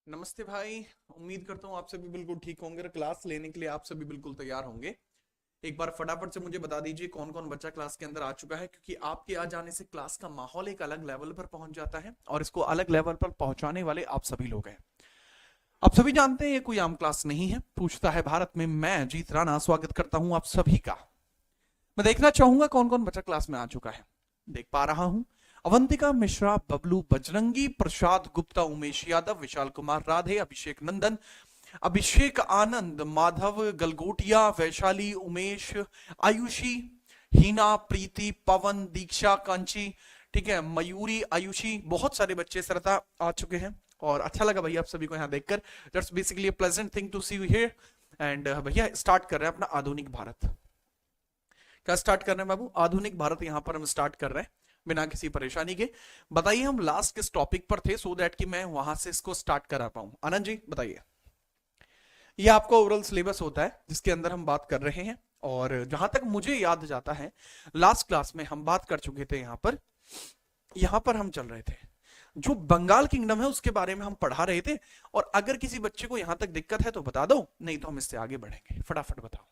नमस्ते भाई। उम्मीद करता हूँ आप सभी बिल्कुल ठीक होंगे और क्लास लेने के लिए आप सभी बिल्कुल तैयार होंगे। एक बार फटाफट से मुझे बता दीजिए कौन कौन बच्चा क्लास के अंदर आ चुका है, क्योंकि आपके आ जाने से क्लास का माहौल एक अलग लेवल पर पहुंच जाता है और इसको अलग लेवल पर पहुंचाने वाले आप सभी लोग हैं। आप सभी जानते हैं ये कोई आम क्लास नहीं है। पूछता है भारत में मैं जीत राणा स्वागत करता हूं आप सभी का। मैं देखना चाहूंगा कौन कौन बच्चा क्लास में आ चुका है। देख पा रहा हूं अवंतिका मिश्रा, बबलू, बजरंगी, प्रसाद गुप्ता, उमेश यादव, विशाल कुमार राधे, अभिषेक नंदन, अभिषेक आनंद, माधव गलगोटिया, वैशाली, उमेश, आयुषी, हीना, प्रीति, पवन, दीक्षा, कांची, ठीक है, मयूरी, आयुषी, बहुत सारे बच्चे सरता आ चुके हैं और अच्छा लगा भैया आप सभी को यहाँ देखकर। That's basically a pleasant thing to see you here. And भैया स्टार्ट कर रहे हैं अपना आधुनिक भारत। क्या स्टार्ट कर रहे हैं बाबू? आधुनिक भारत यहाँ पर हम स्टार्ट कर रहे हैं बिना किसी परेशानी के। बताइए हम लास्ट किस टॉपिक पर थे, सो दैट कि मैं वहां से इसको स्टार्ट करा पाऊं। आनंद जी बताइए। ये आपका ओवरऑल सिलेबस होता है जिसके अंदर हम बात कर रहे हैं, और जहां तक मुझे याद जाता है लास्ट क्लास में हम बात कर चुके थे। यहाँ पर हम चल रहे थे जो बंगाल किंगडम है उसके बारे में हम पढ़ा रहे थे। और अगर किसी बच्चे को यहां तक दिक्कत है तो बता दो, नहीं तो हम इससे आगे बढ़ेंगे। फटाफट बताओ।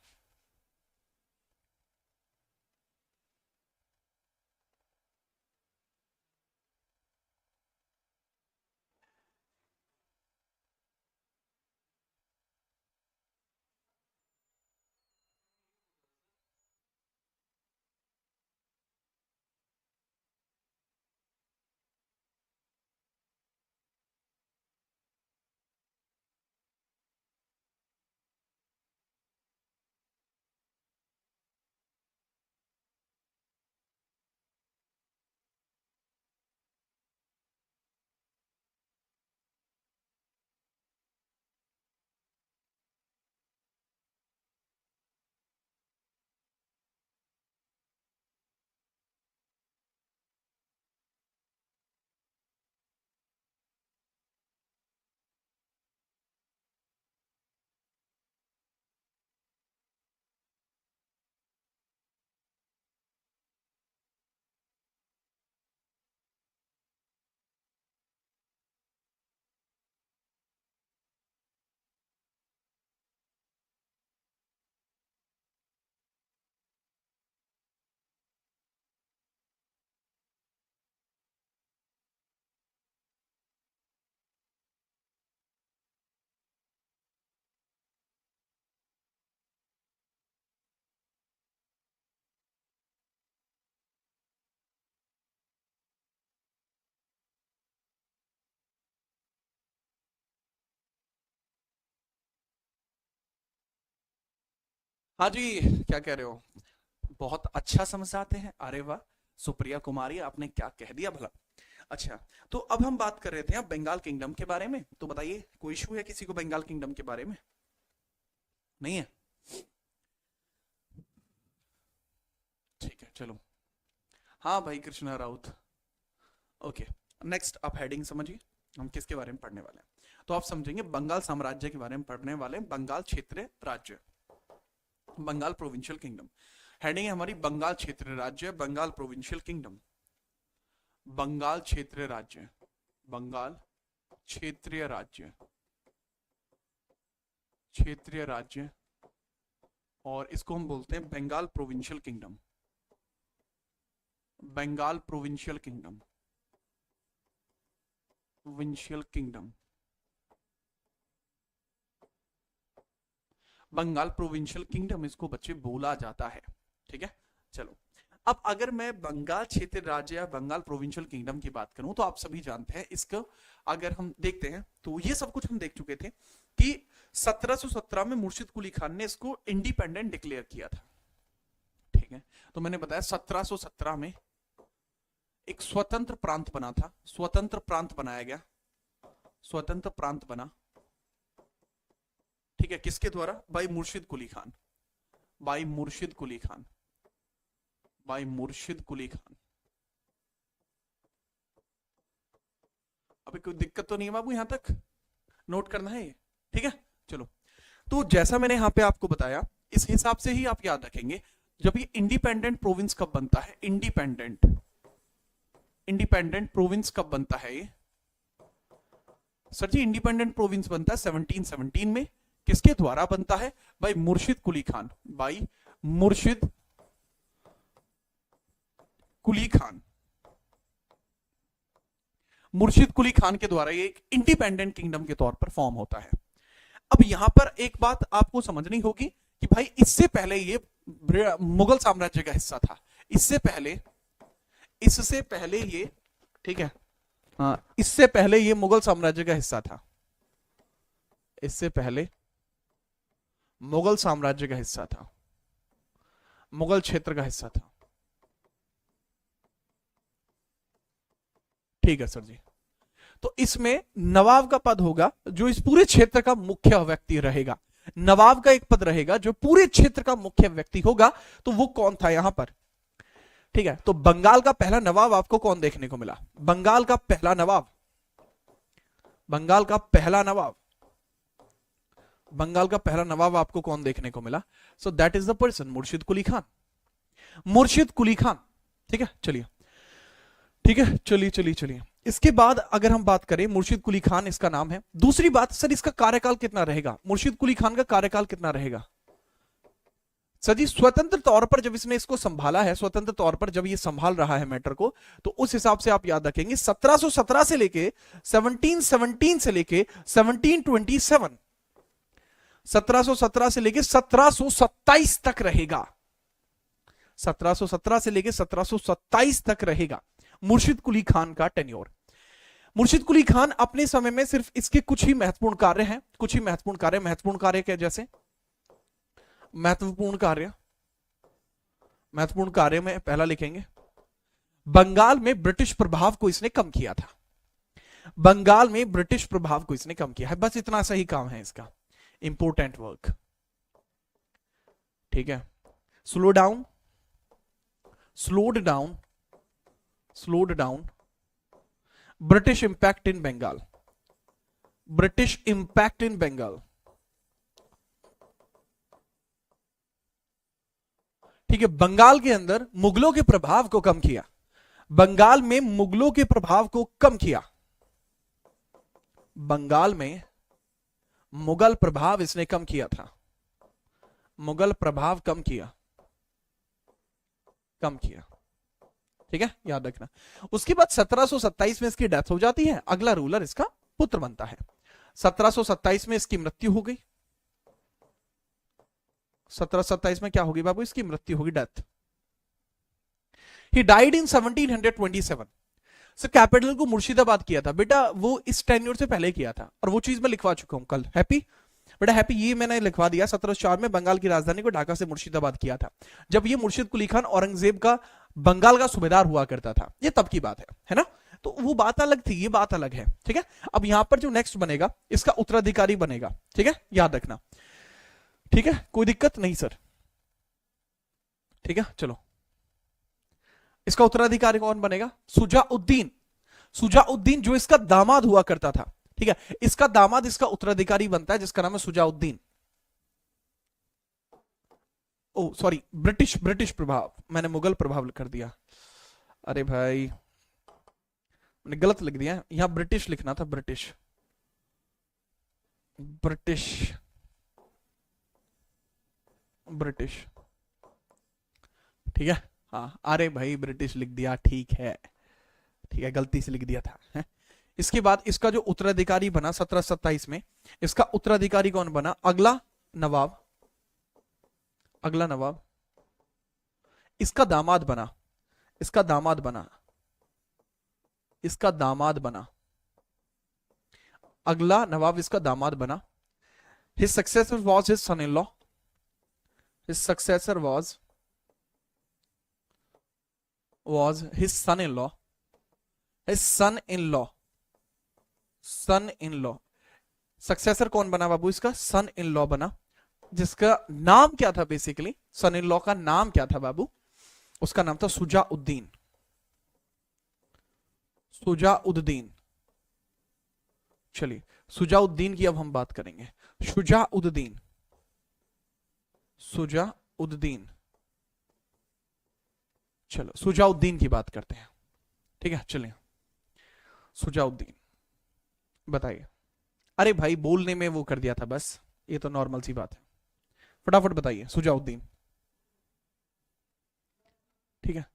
हाँ जी, क्या कह रहे हो? बहुत अच्छा समझाते हैं, अरे वाह। सुप्रिया कुमारी आपने क्या कह दिया भला। अच्छा, तो अब हम बात कर रहे थे बंगाल किंगडम के बारे में। तो बताइए कोई इशू है किसी को बंगाल किंगडम के बारे में? नहीं है? ठीक है चलो। हाँ भाई, कृष्णा राउत। ओके, नेक्स्ट आप हेडिंग समझिए हम किसके बारे में पढ़ने वाले हैं। तो आप समझेंगे बंगाल साम्राज्य के बारे में पढ़ने वाले हैं। बंगाल क्षेत्र राज्य, बंगाल प्रोविंशियल किंगडम। हेडिंग है हमारी बंगाल क्षेत्र राज्य, बंगाल प्रोविंशियल किंगडम, बंगाल क्षेत्र राज्य, बंगाल क्षेत्रीय राज्य, क्षेत्रीय राज्य, और इसको हम बोलते हैं Bengal provincial kingdom, Bengal provincial kingdom, provincial kingdom, Bengal provincial kingdom इसको बच्चे बोला जाता है। ठीक है, चलो। अब अगर मैं बंगाल क्षेत्र राज्य या बंगाल प्रोविंशियल किंगडम की बात करूं तो आप सभी जानते हैं इसको। अगर हम देखते हैं तो ये सब कुछ हम देख चुके थे कि 1717 में मुर्शिद कुली खान ने इसको इंडिपेंडेंट डिक्लेयर किया था। ठीक है, तो मैंने बताया 1717 में एक स्वतंत्र प्रांत बना था, स्वतंत्र प्रांत बनाया गया, स्वतंत्र प्रांत बना। ठीक है, किसके द्वारा? भाई मुर्शिद कुली खान, भाई मुर्शिद कुली खान, भाई मुर्शिद कुली खान। अभी कोई दिक्कत तो नहीं है बाबू? यहां तक नोट करना है ये? ठीक है, चलो। तो जैसा मैंने यहां पे आपको बताया, इस हिसाब से ही आप याद रखेंगे। जब ये इंडिपेंडेंट प्रोविंस कब बनता है? इंडिपेंडेंट, इंडिपेंडेंट प्रोविंस कब बनता है ये? सर जी इंडिपेंडेंट प्रोविंस बनता है 1717 में। किसके द्वारा बनता है? भाई मुर्शिद कुली खान, भाई मुर्शिद कुली खान, मुर्शिद कुली खान के द्वारा ये एक इंडिपेंडेंट किंगडम के तौर पर फॉर्म होता है। अब यहां पर एक बात आपको समझनी होगी कि भाई इससे पहले ये मुगल साम्राज्य का हिस्सा था, इससे पहले ये, ठीक है, हाँ, इससे पहले ये मुगल साम्राज्य का हिस्सा था, इससे पहले मुगल साम्राज्य का हिस्सा था, मुगल क्षेत्र का हिस्सा था। ठीक है सर जी। तो इसमें नवाब का पद होगा जो इस पूरे क्षेत्र का मुख्य व्यक्ति रहेगा। नवाब का एक पद रहेगा जो पूरे क्षेत्र का मुख्य व्यक्ति होगा। तो वो कौन था यहां पर? ठीक है, तो बंगाल का पहला नवाब आपको कौन देखने को मिला? बंगाल का पहला नवाब, बंगाल का पहला नवाब, बंगाल का पहला नवाब आपको कौन देखने को मिला? So that is the person मुर्शिद कुली खान, मुर्शिद कुली खान। ठीक है, चलिए, ठीक है, चलिए चलिए चलिए। इसके बाद अगर हम बात करें, मुर्शिद कुली खान इसका नाम है। दूसरी बात, सर इसका कार्यकाल कितना रहेगा? मुर्शिद कुली खान का कार्यकाल कितना रहेगा? सर जी स्वतंत्र तौर पर जब इसने इसको संभाला है, स्वतंत्र तौर पर जब ये संभाल रहा है मैटर को, तो उस हिसाब से आप याद रखेंगे 1717 से लेके 1717 से लेके 1727, 1717 से लेके 1727 तक रहेगा, 1717 से लेके 1727 तक रहेगा मुर्शिद कुली खान का टेन्योर। मुर्शिद कुली खान अपने समय में सिर्फ इसके कुछ ही महत्वपूर्ण कार्य हैं, कुछ ही महत्वपूर्ण कार्य के जैसे महत्वपूर्ण कार्य में पहला लिखेंगे, बंगाल में ब्रिटिश प्रभाव को इसने कम किया था, बंगाल में ब्रिटिश प्रभाव को इसने कम किया है। बस इतना सही काम है इसका, इंपोर्टेंट वर्क। ठीक है, स्लोड डाउन, ब्रिटिश इंपैक्ट इन बंगाल, ब्रिटिश इंपैक्ट इन बंगाल। ठीक है, बंगाल के अंदर मुगलों के प्रभाव को कम किया, बंगाल में मुगलों के प्रभाव को कम किया, बंगाल में मुगल प्रभाव इसने कम किया था, मुगल प्रभाव कम किया। ठीक है, याद रखना। उसके बाद 1727 में इसकी डेथ हो जाती है, अगला रूलर इसका पुत्र बनता है। 1727 में इसकी मृत्यु हो गई, 1727 में क्या होगी बाबू? इसकी मृत्यु होगी, death. He died in 1727। Sir capital को मुर्शिदाबाद किया था बेटा, वो इस टेन्योर से पहले किया था, और वो चीज मैं लिखवा चुका हूं कल। हैप्पी बेटा, हैप्पी ये मैंने लिखवा दिया। 1704 में बंगाल की राजधानी को ढाका से मुर्शिदाबाद किया था, जब ये मुर्शिद कुली खान औरंगजेब का बंगाल का सूबेदार हुआ करता था। ये तब की बात है ना? तो वो बात अलग थी, ये बात अलग है। ठीक है, अब यहां पर जो नेक्स्ट बनेगा इसका उत्तराधिकारी बनेगा। ठीक है, याद रखना। ठीक है, कोई दिक्कत नहीं सर? ठीक है, चलो, इसका उत्तराधिकारी कौन बनेगा? सुजाउद्दीन। सुजाउद्दीन जो इसका दामाद हुआ करता था। ठीक है, इसका दामाद इसका उत्तराधिकारी बनता है, जिसका नाम है सुजाउद्दीन। ओ सॉरी, ब्रिटिश प्रभाव, मैंने मुगल प्रभाव कर दिया। अरे भाई मैंने गलत लिख दिया, यहां ब्रिटिश लिखना था, ब्रिटिश। ठीक है, हाँ, अरे भाई ब्रिटिश लिख दिया, ठीक है, गलती से लिख दिया था, है? इसके बाद इसका जो उत्तराधिकारी बना 1727 में, इसका उत्तराधिकारी कौन बना? अगला नवाब, इसका दामाद बना, अगला नवाब इसका दामाद बना। His successor was his son in law, his successor was his son-in-law, successor कौन बना बाबू? इसका सन इन लॉ बना, जिसका नाम क्या था? बेसिकली सन इन लॉ का नाम क्या था बाबू? उसका नाम था सुजाउद्दीन। चलिए, सुजाउद्दीन की अब हम बात करेंगे। सुजाउद्दीन, चलो सुजाउद्दीन की बात करते हैं। ठीक है, चलिए, सुजाउद्दीन बताइए। अरे भाई बोलने में वो कर दिया था बस, ये तो नॉर्मल सी बात है। फटाफट बताइए। सुजाउद्दीन, ठीक है।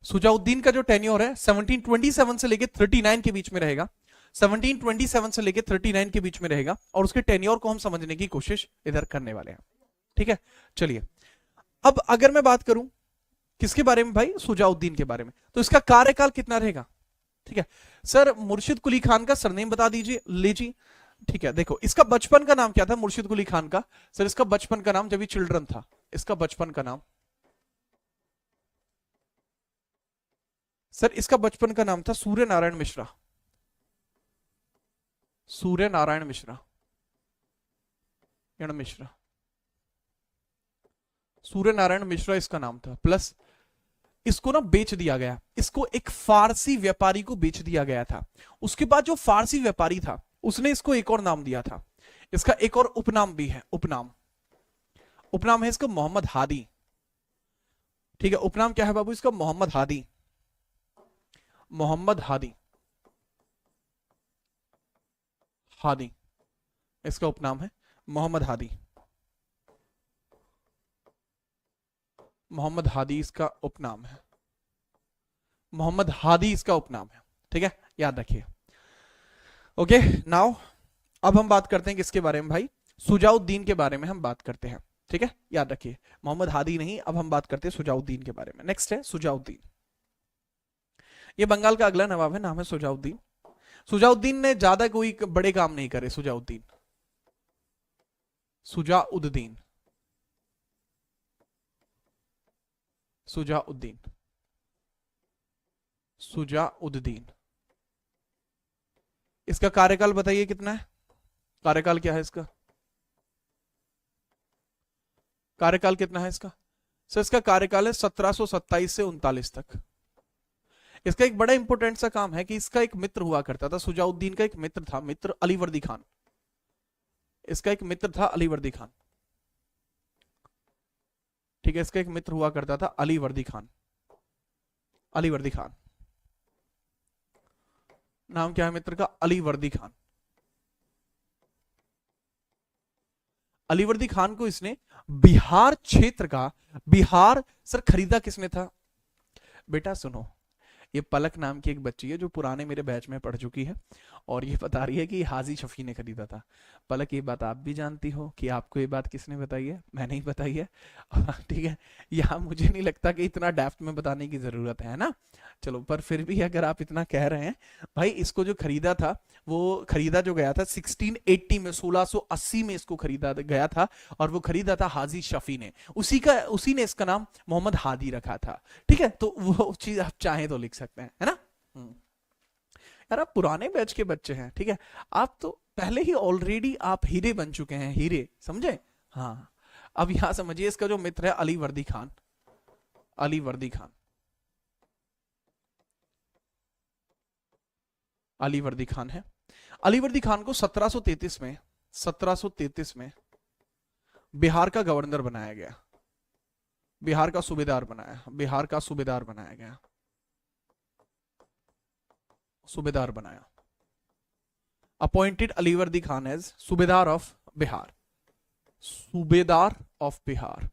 सुजाउद्दीन का जो टेन्योर है 1727 से लेके 39 के बीच में रहेगा। 1727 से लेके 39 के बीच में रहेगा, और उसके टेन्योर को हम समझने की कोशिश इधर करने वाले हैं, ठीक है। चलिए, अब अगर मैं बात करूं किसके बारे में भाई, सुजाउद्दीन के बारे में, तो इसका कार्यकाल कितना रहेगा, ठीक है। सर मुर्शिद कुली खान का सरनेम बता दीजिए, लीजिए, ठीक है। देखो इसका बचपन का नाम क्या था मुर्शिद कुली खान का, सर इसका बचपन का नाम, जब ये चिल्ड्रन था, इसका बचपन का नाम, सर इसका बचपन का नाम था सूर्य नारायण मिश्रा। सूर्य नारायण मिश्रा, मिश्रा, सूर्य नारायण मिश्रा इसका नाम था। प्लस इसको ना बेच दिया गया, इसको एक फारसी व्यापारी को बेच दिया गया था। उसके बाद जो फारसी व्यापारी था उसने इसको एक और नाम दिया था। इसका एक और उपनाम भी है, उपनाम, उपनाम है इसका मोहम्मद हादी, ठीक है। उपनाम क्या है बाबू इसका, मोहम्मद हादी, मोहम्मद हादी, हादी इसका उपनाम है, मोहम्मद हादी, मोहम्मद हादी इसका उपनाम है, मोहम्मद हादी इसका उपनाम है, ठीक है, याद रखिए। ओके नाउ अब हम बात करते हैं किसके बारे में भाई, सुजाउद्दीन के बारे में हम बात करते हैं, ठीक है, याद रखिए। मोहम्मद हादी नहीं, अब हम बात करते हैं सुजाउद्दीन के बारे में। नेक्स्ट है सुजाउद्दीन, ये बंगाल का अगला नवाब है, नाम है सुजाउद्दीन। सुजाउद्दीन ने ज्यादा कोई बड़े काम नहीं करे, सुजाउद्दीन, सुजाउद्दीन, सुजाउद्दीन, सुजाउद्दीन, इसका कार्यकाल बताइए कितना है, कार्यकाल क्या है इसका, कार्यकाल कितना है इसका, सर इसका कार्यकाल है 1727 से 39 तक। इसका एक बड़ा इंपॉर्टेंट सा काम है कि इसका एक मित्र हुआ करता था, सुजाउद्दीन का एक मित्र था, मित्र अलीवर्दी खान, इसका एक मित्र था अलीवर्दी खान, ठीक है, इसका एक मित्र हुआ करता था अलीवर्दी खान, अलीवर्दी खान, नाम क्या है मित्र का, अलीवर्दी खान। अलीवर्दी खान को इसने बिहार क्षेत्र का, बिहार सर खरीदा किसने था, बेटा सुनो, ये पलक नाम की एक बच्ची है जो पुराने मेरे बैच में पढ़ चुकी है, और ये बता रही है कि हाजी शफी ने खरीदा था। पलक ये बात आप भी जानती हो कि आपको ये बात किसने बताई है, मैंने ही बताई है, ठीक है। यहाँ मुझे नहीं लगता कि इतना डेप्थ में बताने की जरूरत है ना, चलो, पर फिर भी अगर आप इतना कह रहे हैं, भाई इसको जो खरीदा था, वो खरीदा जो गया था 1680 में, 1680 में इसको खरीदा गया था, और वो खरीदा था हाजी शफी ने, उसी ने इसका नाम मोहम्मद हादी रखा था, ठीक है। तो वो चीज आप चाहें तो लिख सकते हैं, है ना। यार आप पुराने बैच के बच्चे हैं, ठीक है, आप तो पहले ही ऑलरेडी आप हीरे बन चुके हैं, हीरे, समझे। हाँ, अब यहां समझिए, इसका जो मित्र है अलीवर्दी खान, अलीवर्दी खान, अलीवर्दी खान है। अलीवर्दी खान को 1733 में, 1733 में बिहार का गवर्नर बनाया गया, बिहार का सूबेदार बनाया, बिहार का सूबेदार बनाया गया, सूबेदार बनाया, अपॉइंटेड अलीवर्दी खान एज सूबेदार ऑफ बिहार, सूबेदार ऑफ बिहार,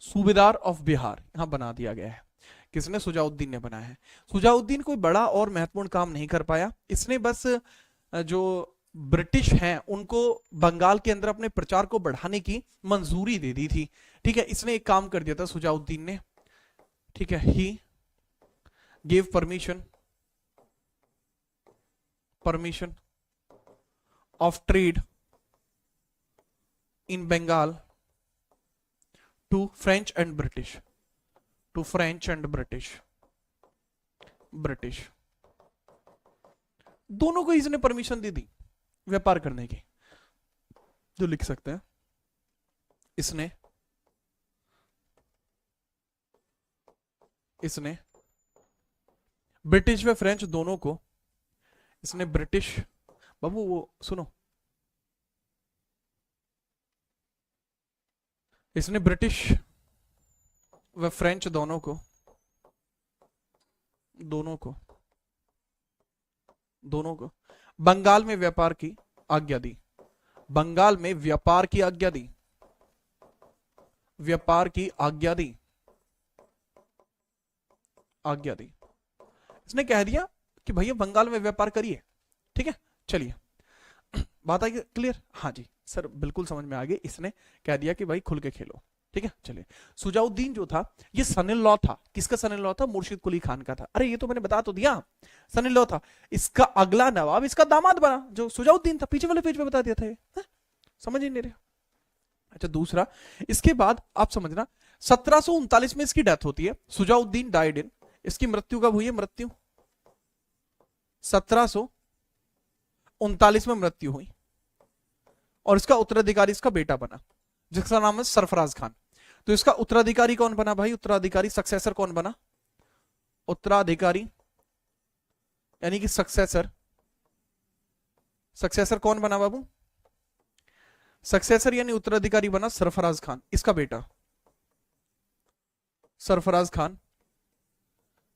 सूबेदार ऑफ बिहार यहां बना दिया गया है। किसने, सुजाउद्दीन ने बनाया है। सुजाउद्दीन कोई बड़ा और महत्वपूर्ण काम नहीं कर पाया, इसने बस जो ब्रिटिश हैं उनको बंगाल के अंदर अपने प्रचार को बढ़ाने की मंजूरी दे दी थी, ठीक है। इसने एक काम कर दिया था सुजाउद्दीन ने, ठीक है, ही gave permission of trade in Bengal to French and British, to French and British, British दोनों को इसने परमिशन दे दी व्यापार करने की। जो लिख सकते हैं, इसने ब्रिटिश व फ्रेंच दोनों को, इसने ब्रिटिश, बाबू वो सुनो, इसने ब्रिटिश व फ्रेंच दोनों को दोनों को, बंगाल में व्यापार की आज्ञा दी, बंगाल में व्यापार की आज्ञा दी, व्यापार की आज्ञा दी, आज्ञा दी। इसने कह दिया कि भैया बंगाल में व्यापार करिए। ठीक है, चलिए बात आई क्लियर? हाँ जी सर, बिल्कुल समझ में आ गई। इसने कह दिया कि भाई खुल के खेलो। ठीक है, चलिए। सुजाउद्दीन जो था ये सन इन लॉ था। किसका सन इन लॉ था? मुर्शिद कुली खान का था। अरे ये तो मैंने बता तो दिया, सन इन लॉ था। इसका अगला नवाब इसका दामाद बना जो सुजाउद्दीन था। पीछे वाले पेज पे बता दिया था ये, समझ ही नहीं रहे। अच्छा, दूसरा, इसके बाद आप समझना 1739 में इसकी डेथ होती है। सुजाउद्दीन डाइड इन, इसकी मृत्यु कब हुई है? मृत्यु 1739 में मृत्यु हुई, और इसका उत्तराधिकारी इसका बेटा बना जिसका नाम है सरफराज खान। तो इसका उत्तराधिकारी कौन बना भाई? उत्तराधिकारी सक्सेसर कौन बना? उत्तराधिकारी यानी कि सक्सेसर, सक्सेसर कौन बना बाबू? सक्सेसर यानी उत्तराधिकारी बना सरफराज खान, इसका बेटा सरफराज खान,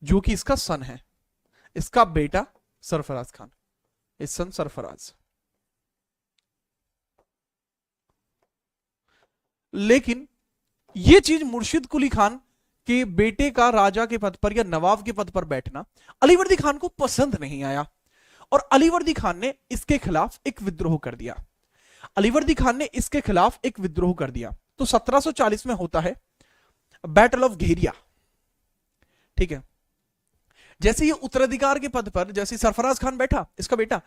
जो कि इसका सन है, इसका बेटा सरफराज खान, इस सन सरफराज। लेकिन यह चीज मुर्शिद कुली खान के बेटे का राजा के पद पर या नवाब के पद पर बैठना अलीवर्दी खान को पसंद नहीं आया, और अलीवर्दी खान ने इसके खिलाफ एक विद्रोह कर दिया। अलीवर्दी खान ने इसके खिलाफ एक विद्रोह कर दिया। तो 1740 में होता है बैटल ऑफ घेरिया। ठीक है, जैसे ये उत्तराधिकार के पद पर जैसे सरफराज खान बैठा इसका बेटा,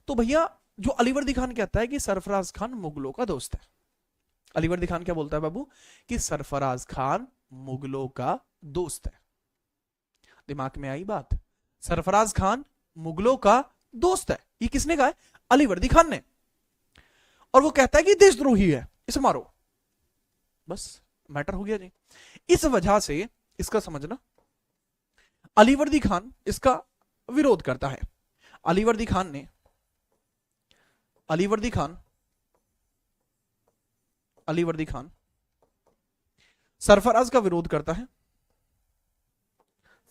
तो भैया जो अलीवर्दी खान कहता है कि सरफराज खान मुगलों का दोस्त है। अलीवर्दी खान क्या बोलता है बाबू? कि सरफराज खान मुगलों का दोस्त है। दिमाग में आई बात? सरफराज खान मुगलों का दोस्त है। ये किसने कहा है? अलीवर्दी खान ने। और वो कहता है कि देशद्रोही है, इसे मारो। बस मैटर हो गया जी। इस वजह से इसका समझना, अलीवर्दी खान इसका विरोध करता है। अलीवर्दी खान ने, अलीवर्दी खान सरफराज का विरोध करता है,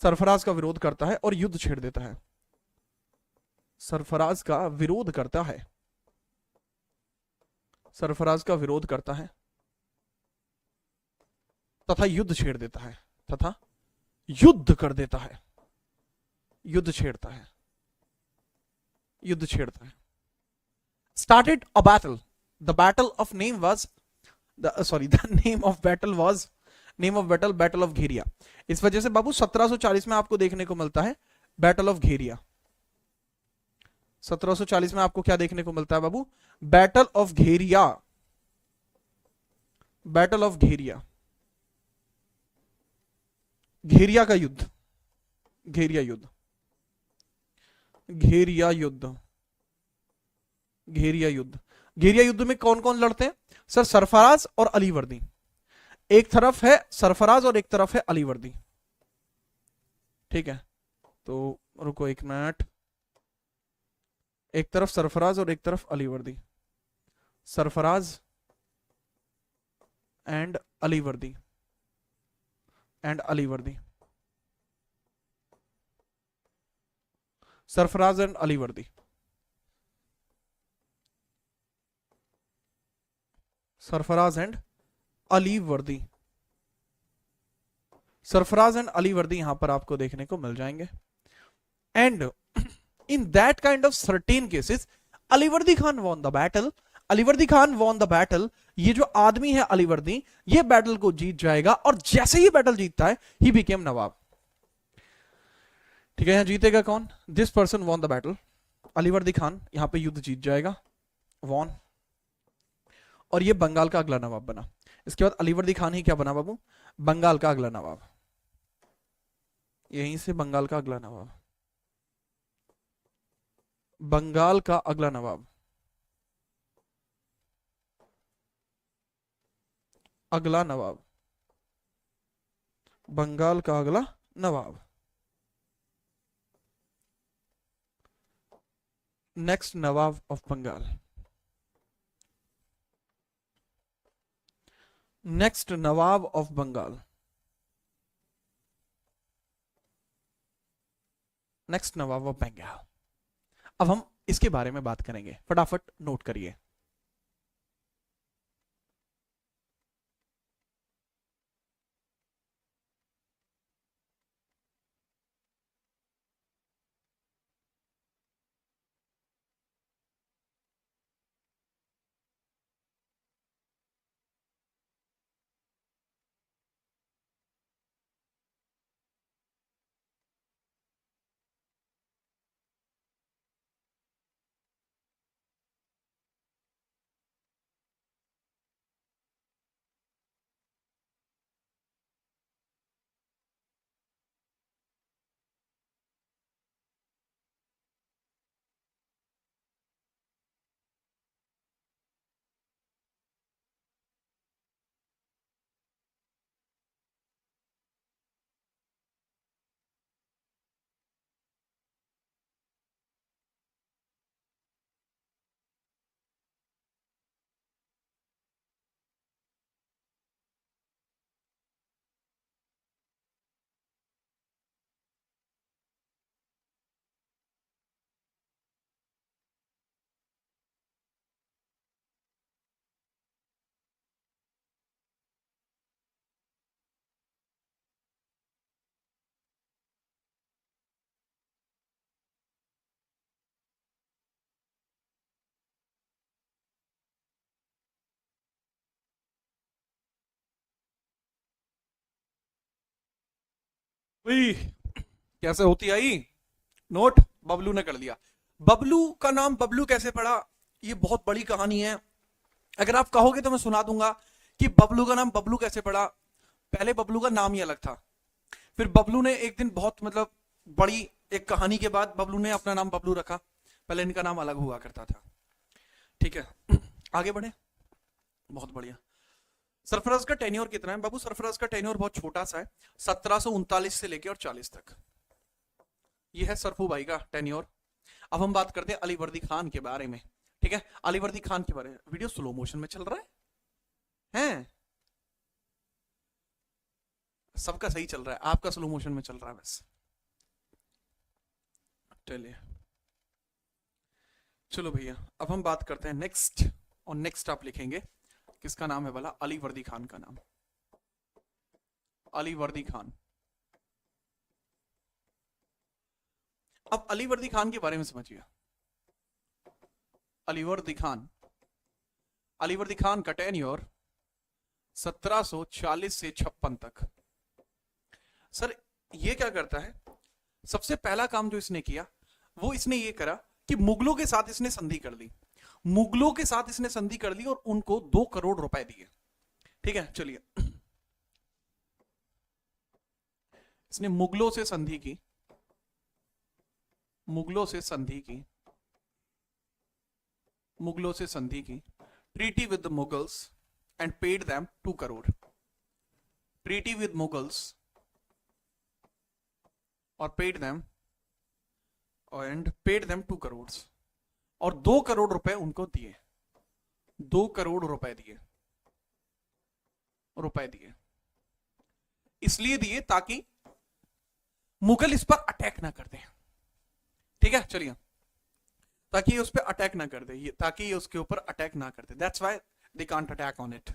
सरफराज का विरोध करता है और युद्ध छेड़ देता है। सरफराज का विरोध करता है, सरफराज का विरोध करता है तथा युद्ध छेड़ देता है, तथा युद्ध कर देता है, युद्ध छेड़ता है, युद्ध छेड़ता है। Started a battle. The battle of name was the name of battle was Battle of घेरिया। इस वजह से बाबू 1740 में आपको देखने को मिलता है बैटल ऑफ घेरिया। 1740 में आपको क्या देखने को मिलता है बाबू? बैटल ऑफ घेरिया, बैटल ऑफ घेरिया, घेरिया का युद्ध, घेरिया युद्ध, घेरिया युद्ध, घेरिया युद्ध। घेरिया युद्ध में कौन कौन लड़ते हैं सर? सरफराज और अलीवर्दी। एक तरफ है सरफराज और एक तरफ है अलीवर्दी। ठीक है, तो रुको एक मिनट। एक तरफ सरफराज और एक तरफ Alivardi, Sarfaraz and Alivardi, and Alivardi, Sarfaraz and Alivardi, Sarfaraz and Alivardi, Sarfaraz and Alivardi यहां पर आपको देखने को मिल जाएंगे। And in that kind of certain cases Alivardi Khan won the battle, Alivardi Khan won the battle. ये जो आदमी है अलीवर्दी, ये बैटल को जीत जाएगा, और जैसे ही बैटल जीतता है ही बिकेम नवाब। ठीक है, यहां जीतेगा कौन? This person won the battle, Alivardi Khan यहां पे युद्ध जीत जाएगा, वॉन, और ये बंगाल का अगला नवाब बना। इसके बाद अलीवर्दी खान ही क्या बना बाबू? बंगाल का अगला नवाब। यहीं से बंगाल का अगला नवाब, बंगाल का अगला नवाब, अगला नवाब, बंगाल का अगला नवाब। Next nawab of Bengal, next nawab of Bengal, next nawab of Bengal. अब हम इसके बारे में बात करेंगे, फटाफट नोट करिए। कैसे होती आई नोट? बबलू ने कर दिया। बबलू का नाम बबलू कैसे पड़ा, ये बहुत बड़ी कहानी है। अगर आप कहोगे तो मैं सुना दूंगा कि बबलू का नाम बबलू कैसे पड़ा। पहले बबलू का नाम ही अलग था, फिर बबलू ने एक दिन बहुत मतलब बड़ी एक कहानी के बाद बबलू ने अपना नाम बबलू रखा। पहले इनका नाम अलग हुआ करता था। ठीक है, आगे बढ़े। बहुत बढ़िया। सरफराज का टेन्योर कितना है बाबू? सरफराज का टेन्योर बहुत छोटा सा है, 1739 से लेके और 40 तक। ये है सरफू भाई का टेन्योर। अब हम बात करते हैं अली वर्दी खान के बारे में। ठीक है, अली वर्दी खान के बारे में। वीडियो स्लो मोशन में चल रहा है? सबका सही चल रहा है, आपका स्लो मोशन में चल रहा है बस। चलिए, चलो भैया, अब हम बात करते हैं नेक्स्ट। और नेक्स्ट आप लिखेंगे किसका नाम है भला? अली वर्दी खान का नाम, अली वर्दी खान। अब अली वर्दी खान के बारे में समझिए। अली वर्दी खान, अली वर्दी खान का टेन्योर 1740 से 56 तक। सर ये क्या करता है? सबसे पहला काम जो इसने किया वो इसने ये करा कि मुगलों के साथ इसने संधि कर ली। मुगलों के साथ इसने संधि कर ली और उनको 2 करोड़ रुपए दिए। ठीक है, चलिए, इसने मुगलों से संधि की, मुगलों से संधि की, मुगलों से संधि की। Treaty with the Mughals and paid them 2 crore. Treaty with Mughals और paid them and paid them 2 crore, और 2 करोड़ रुपए उनको दिए। 2 करोड़ रुपए दिए, रुपए दिए। इसलिए दिए ताकि मुगल इस पर अटैक ना कर दे। ठीक है, चलिए, ताकि ये उस पर अटैक ना कर दे, ये ताकि ये उसके ऊपर अटैक ना कर दे। That's why they can't attack on it.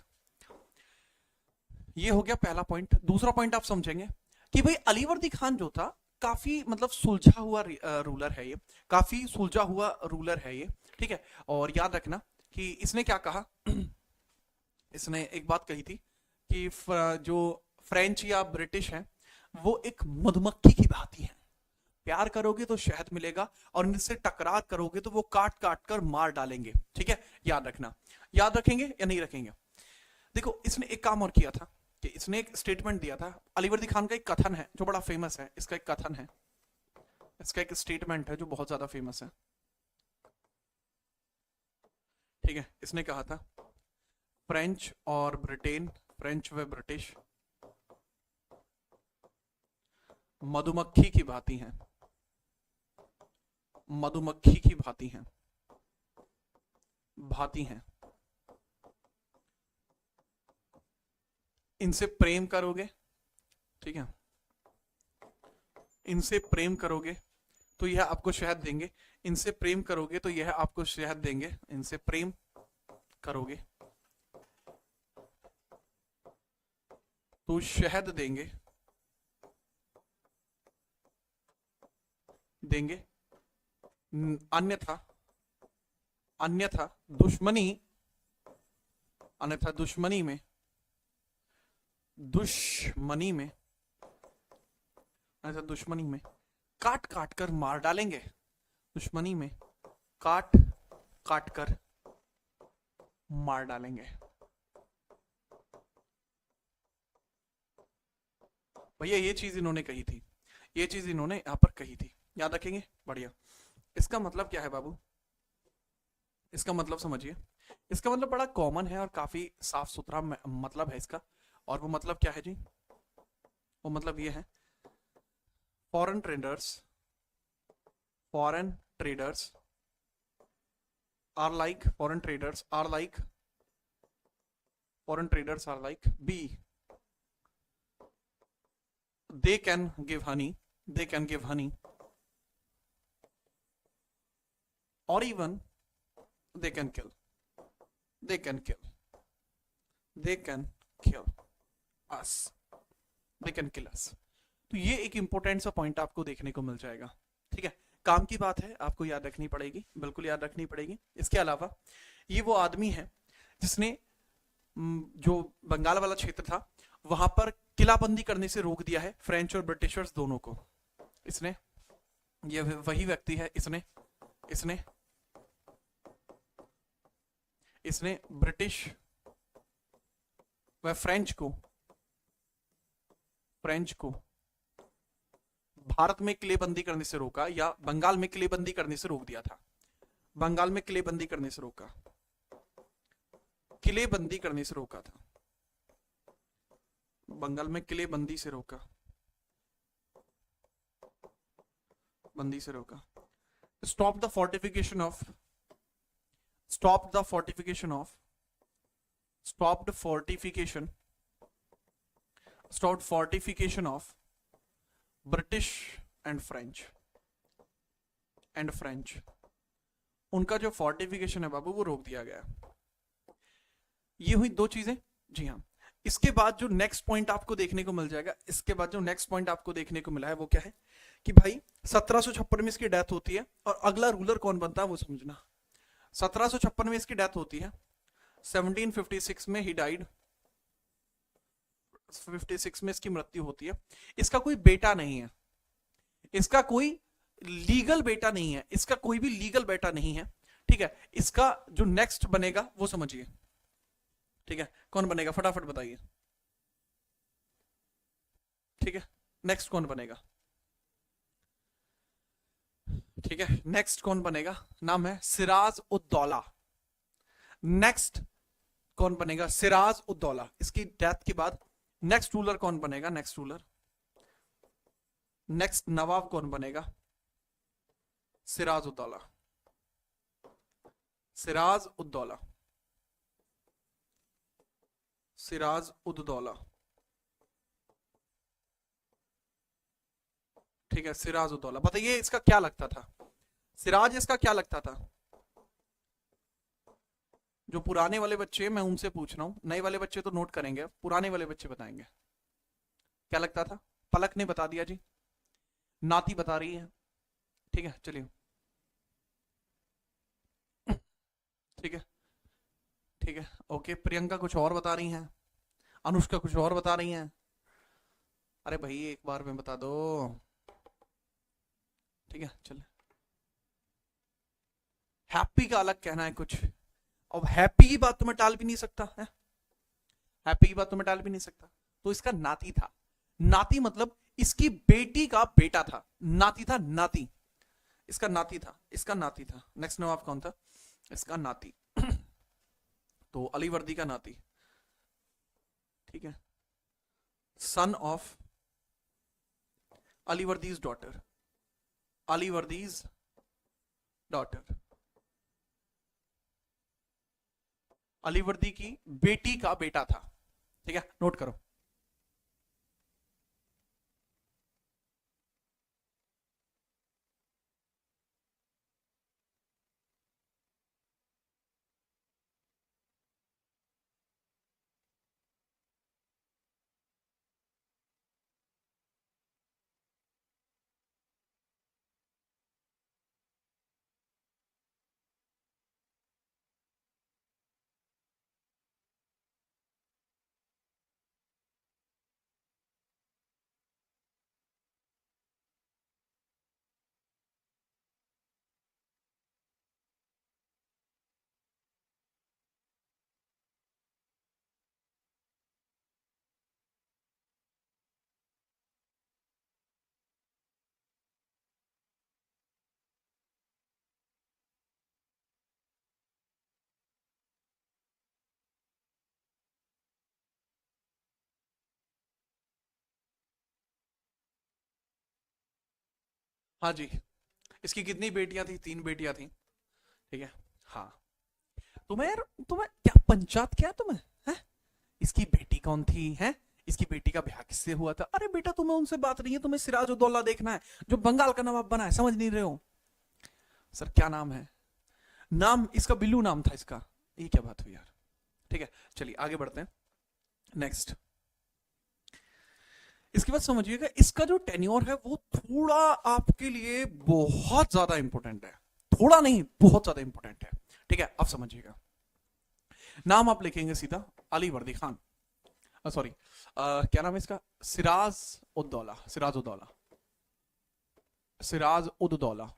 ये हो गया पहला पॉइंट। दूसरा पॉइंट आप समझेंगे कि भाई अली वर्दी खान जो था काफी मतलब सुलझा हुआ रूलर है, ये काफी सुलझा हुआ रूलर है ये। ठीक है, और याद रखना कि इसने क्या कहा, इसने एक बात कही थी कि जो फ्रेंच या ब्रिटिश है वो एक मधुमक्खी की भांति है। प्यार करोगे तो शहद मिलेगा और इनसे टकरार करोगे तो वो काट काट कर मार डालेंगे। ठीक है, याद रखना। याद रखेंगे या नहीं रखेंगे? देखो, इसने एक काम और किया था कि इसने एक स्टेटमेंट दिया था। अली वर्दी खान का एक कथन है जो बड़ा फेमस है। इसका एक कथन है, इसका एक स्टेटमेंट है जो बहुत ज्यादा फेमस है। ठीक है, इसने कहा था फ्रेंच और ब्रिटेन, फ्रेंच व ब्रिटिश मधुमक्खी की भांति हैं, मधुमक्खी की भांति हैं, भांति हैं। इनसे प्रेम करोगे, ठीक है, इनसे प्रेम करोगे तो यह आपको शहद देंगे। इनसे प्रेम करोगे तो यह आपको शहद देंगे। इनसे प्रेम करोगे तो शहद देंगे देंगे अन्यथा अन्यथा दुश्मनी अन्यथा दुश्मनी में अन्यथा दुश्मनी में काट काट कर मार डालेंगे। दुश्मनी में काट काट कर मार डालेंगे। भैया ये चीज इन्होंने कही थी, ये चीज इन्होंने यहां पर कही थी, याद रखेंगे। बढ़िया। इसका मतलब क्या है बाबू? इसका मतलब समझिए, इसका मतलब बड़ा कॉमन है और काफी साफ सुथरा मतलब है इसका। और वो मतलब क्या है जी? वो मतलब ये है, foreign traders are like be, they can give honey or even they can kill us तो ये एक इंपॉर्टेंट सा पॉइंट आपको देखने को मिल जाएगा। ठीक है, काम की बात है, आपको याद रखनी पड़ेगी, बिल्कुल याद रखनी पड़ेगी। इसके अलावा ये वो आदमी है जिसने जो बंगाल वाला क्षेत्र था वहां पर किलाबंदी करने से रोक दिया है फ्रेंच और ब्रिटिशर्स दोनों को। इसने, ये वही व्यक्ति है, इसने ब्रिटिश व फ्रेंच को भारत में किलेबंदी करने से रोका, या बंगाल में किलेबंदी करने से रोक दिया था। बंगाल में किलेबंदी करने से रोका था। बंगाल में किलेबंदी से रोका। Stop the fortification of British and French. उनका जो फोर्टिफिकेशन है बाबू वो रोक दिया गया। ये हुई दो चीजें। जी हाँ, इसके बाद जो नेक्स्ट पॉइंट आपको देखने को मिल जाएगा, मिला है वो क्या है कि भाई 1756 में इसकी डेथ होती है और अगला रूलर कौन बनता है वो समझना। 1756 में इसकी डेथ होती है, 1756 में ही डाइड, 56 में इसकी मृत्यु होती है। इसका कोई बेटा नहीं है, इसका कोई लीगल बेटा नहीं है, इसका कोई भी लीगल बेटा नहीं है। ठीक है, इसका जो नेक्स्ट बनेगा वो समझिए। ठीक है, कौन बनेगा फटाफट बताइए। ठीक है, नेक्स्ट कौन बनेगा? ठीक है, नेक्स्ट कौन बनेगा? नाम है सिराज उद दौला। नेक्स्ट कौन बनेगा? सिराज उद दौला। इसकी डेथ के बाद नेक्स्ट रूलर कौन बनेगा? नेक्स्ट नवाब कौन बनेगा? सिराज उद दौला। सिराज उद दौला। ठीक है, सिराज उद दौला। बताइए इसका क्या लगता था? सिराज इसका क्या लगता था? जो पुराने वाले बच्चे, मैं उनसे पूछ रहा हूं, नए वाले बच्चे तो नोट करेंगे, पुराने वाले बच्चे बताएंगे क्या लगता था। पलक ने बता दिया जी, नाती बता रही है। ठीक है, चलिए। ठीक है, ओके। प्रियंका कुछ और बता रही हैं, अनुष्का कुछ और बता रही हैं। अरे भाई एक बार में बता दो। ठीक है, चलिए। हैप्पी का अलग कहना है कुछ। अब हैप्पी की बात तो मैं टाल भी नहीं सकता है, तो इसका नाती था। नाती मतलब इसकी बेटी का बेटा था। नाती था, नाती। इसका नाती था। नेक्स्ट नवाब कौन था? इसका नाती। तो अलीवर्दी का नाती। ठीक है, सन ऑफ अलीवर्दीज डॉटर। अलीवर्दी की बेटी का बेटा था। ठीक है, नोट करो। हाँ जी, इसकी कितनी बेटियां थी? 3 बेटियां थी, ठीक है। हाँ, तुम्हें क्या पंचायत, क्या तुम्हें है? इसकी बेटी कौन थी है? इसकी बेटी का ब्याह किससे हुआ था? अरे बेटा तुम्हें उनसे बात नहीं है, तुम्हें सिराजुद्दौला देखना है जो बंगाल का नवाब बना है, समझ नहीं रहे हो? सर क्या नाम है? नाम इसका बिल्लू नाम था इसका। ये क्या बात हुई यार? ठीक है, चलिए आगे बढ़ते हैं। नेक्स्ट, इसके बाद समझिएगा, इसका जो टेन्योर है वो थोड़ा आपके लिए बहुत ज्यादा इंपॉर्टेंट है। थोड़ा नहीं, बहुत ज्यादा इंपॉर्टेंट है, ठीक है। अब समझिएगा, नाम आप लिखेंगे सीधा अली वर्दी खान, सॉरी क्या नाम है इसका? सिराज उद्दौला, सिराज उद्दौला, सिराज उद्दौला,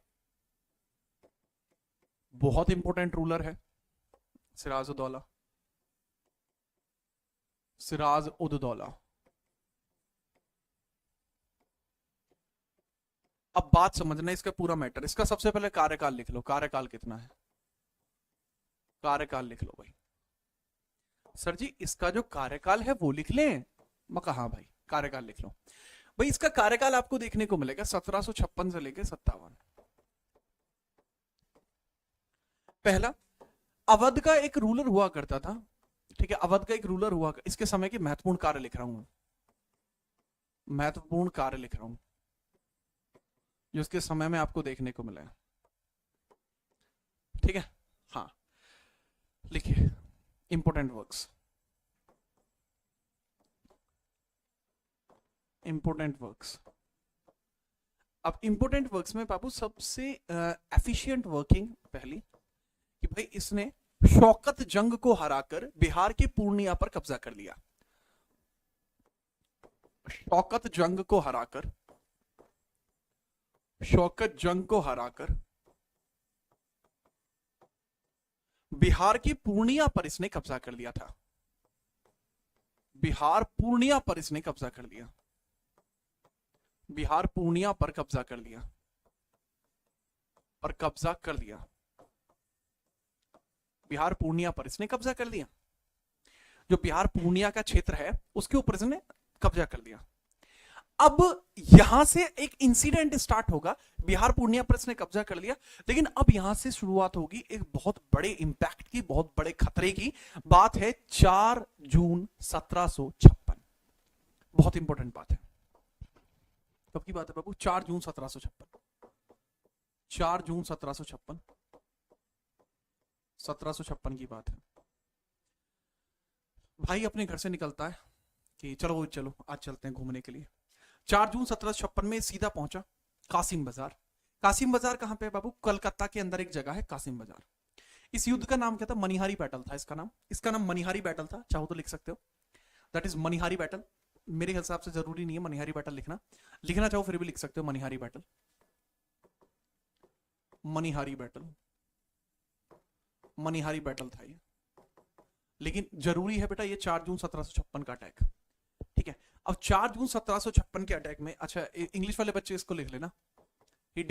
बहुत इंपॉर्टेंट रूलर है सिराज उद्दौला, सिराज उद्दौला। अब बात समझना, इसका पूरा मैटर, इसका सबसे पहले कार्यकाल लिख लो। कार्यकाल कितना है? कार्यकाल लिख लो भाई। सर जी इसका जो कार्यकाल है वो लिख लें? मैं कहा हाँ भाई, कार्यकाल लिख लो भाई। इसका कार्यकाल आपको देखने को मिलेगा 1756 से लेकर 57। पहला, अवध का एक रूलर हुआ करता था, ठीक है। अवध का एक रूलर हुआ, इसके समय के महत्वपूर्ण कार्य लिख रहा हूं, महत्वपूर्ण कार्य लिख रहा हूं जो इसके समय में आपको देखने को मिला है, ठीक है। हाँ लिखिए, इंपोर्टेंट वर्क्स, इंपोर्टेंट वर्क्स। अब इंपोर्टेंट वर्क्स में बाबू सबसे एफिशिएंट वर्किंग पहली कि भाई इसने शौकत जंग को हराकर बिहार के पूर्णिया पर कब्जा कर लिया। शौकत जंग को हराकर, शौकत जंग को हराकर बिहार की पूर्णिया पर इसने कब्जा कर लिया था। बिहार पूर्णिया पर इसने कब्जा कर लिया, बिहार पूर्णिया पर कब्जा कर लिया, पर कब्जा कर लिया, बिहार पूर्णिया पर इसने कब्जा कर लिया। जो बिहार पूर्णिया का क्षेत्र है उसके ऊपर इसने कब्जा कर लिया। अब यहां से एक इंसिडेंट स्टार्ट होगा, बिहार पूर्णिया पर इसने कब्जा कर लिया, लेकिन अब यहां से शुरुआत होगी एक बहुत बड़े इंपैक्ट की, बहुत बड़े खतरे की। बात है 4 जून 1756। बहुत इंपॉर्टेंट बात है। कब की बात है बाबू? 4 जून 1756। 4 जून 1756, 1756 की बात है। भाई अपने घर से निकलता है कि चलो चलो आज चलते हैं घूमने के लिए। 4 जून 1756 में सीधा पहुंचा कासिम बाजार। कासिम बाजार कहां पे है बाबू? कलकत्ता के अंदर एक जगह है कासिम बाजार। इस युद्ध का नाम क्या था? मनिहारी बैटल था इसका नाम मनिहारी बैटल था। चाहो तो लिख सकते हो, दैट इज मनिहारी बैटल। मेरे हिसाब से जरूरी नहीं है मनिहारी बैटल लिखना, लिखना चाहो फिर भी लिख सकते हो Manihari battle, Manihari battle, Manihari battle था ये। लेकिन जरूरी है बेटा ये 4 जून 1756 का अटैक, ठीक है। अब 4 जून 1756 के अटैक में, अच्छा इंग्लिश वाले बच्चे इसको लिख लेना, he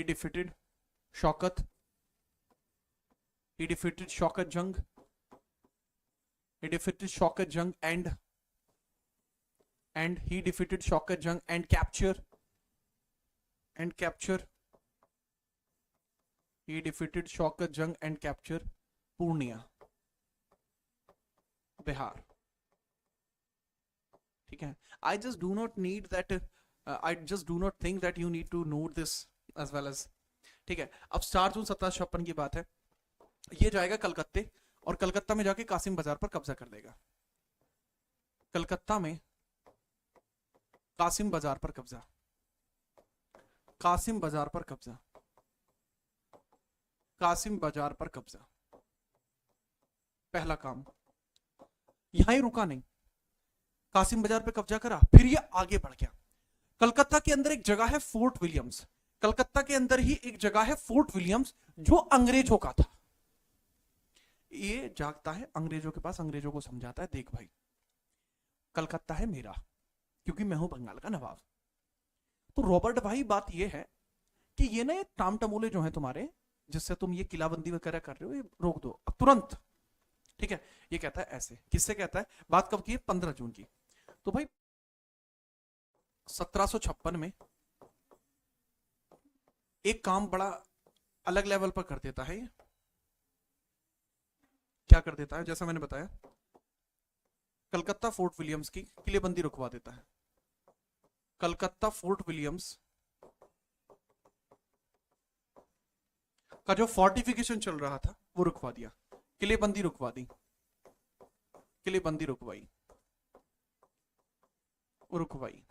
defeated Shaukat, he defeated Shaukat जंग, he defeated शौकत जंग and he defeated शौकत जंग and capture he defeated Shaukat जंग and capture पूर्णिया, बिहार, ठीक है। I just do not need that I just do not think that you need to note this as well as, ठीक है। अब 4 जून 1756 की बात है, ये जाएगा कलकत्ते और कलकत्ता में जाके कासिम बाजार पर कब्जा कर देगा। कलकत्ता में कासिम बाजार पर कब्जा, कासिम बाजार पर कब्जा, कासिम बाजार पर कब्जा। पहला काम, यहां ही रुका नहीं, कासिम बाजार पे कब्जा करा, फिर ये आगे बढ़ गया। कलकत्ता के अंदर एक जगह है फोर्ट विलियम्स, कलकत्ता के अंदर ही एक जगह है फोर्ट विलियम्स जो अंग्रेजों का था। ये जागता है अंग्रेजों के पास, अंग्रेजों को समझाता है देख भाई कलकत्ता है मेरा क्योंकि मैं हूं बंगाल का नवाब। तो रॉबर्ट भाई बात ये है कि ये ना टाम टमोले जो है तुम्हारे, जिससे तुम ये किलाबंदी वगैरह कर रहे हो, ये रोक दो अब तुरंत, ठीक है। ये कहता है ऐसे, किससे कहता है? बात कब की है? 15 जून की। तो भाई 1756 में एक काम बड़ा अलग लेवल पर कर देता है। ये क्या कर देता है? जैसा मैंने बताया, कलकत्ता फोर्ट विलियम्स की किलेबंदी रुकवा देता है। कलकत्ता फोर्ट विलियम्स का जो फोर्टिफिकेशन चल रहा था वो रुकवा दिया, किलेबंदी रुकवा दी, किलेबंदी रुकवाई, रुकवाई,